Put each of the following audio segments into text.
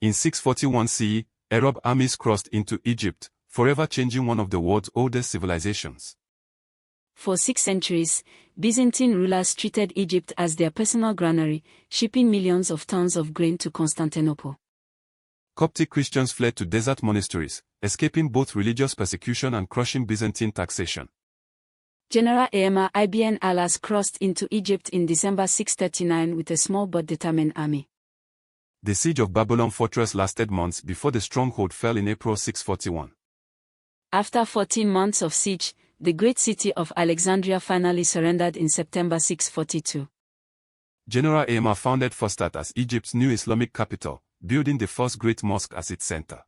In 641 CE, Arab armies crossed into Egypt, forever changing one of the world's oldest civilizations. For 6 centuries, Byzantine rulers treated Egypt as their personal granary, shipping millions of tons of grain to Constantinople. Coptic Christians fled to desert monasteries, escaping both religious persecution and crushing Byzantine taxation. General Aemar ibn Alas crossed into Egypt in December 639 with a small but determined army. The siege of Babylon fortress lasted months before the stronghold fell in April 641. After 14 months of siege, the great city of Alexandria finally surrendered in September 642. General Aemar founded Fustat as Egypt's new Islamic capital, building the first great mosque as its center.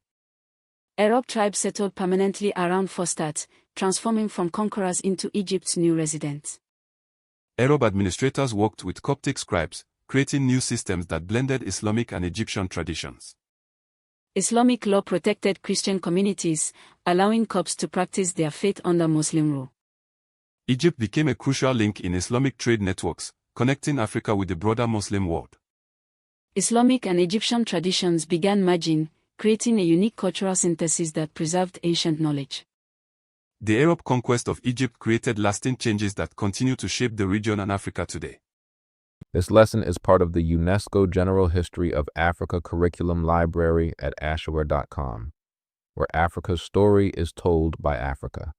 Arab tribes settled permanently around Fustat, transforming from conquerors into Egypt's new residents. Arab administrators worked with Coptic scribes, creating new systems that blended Islamic and Egyptian traditions. Islamic law protected Christian communities, allowing Copts to practice their faith under Muslim rule. Egypt became a crucial link in Islamic trade networks, connecting Africa with the broader Muslim world. Islamic and Egyptian traditions began merging, creating a unique cultural synthesis that preserved ancient knowledge. The Arab conquest of Egypt created lasting changes that continue to shape the region and Africa today. This lesson is part of the UNESCO General History of Africa Curriculum Library at Ashaware.com, where Africa's story is told by Africa.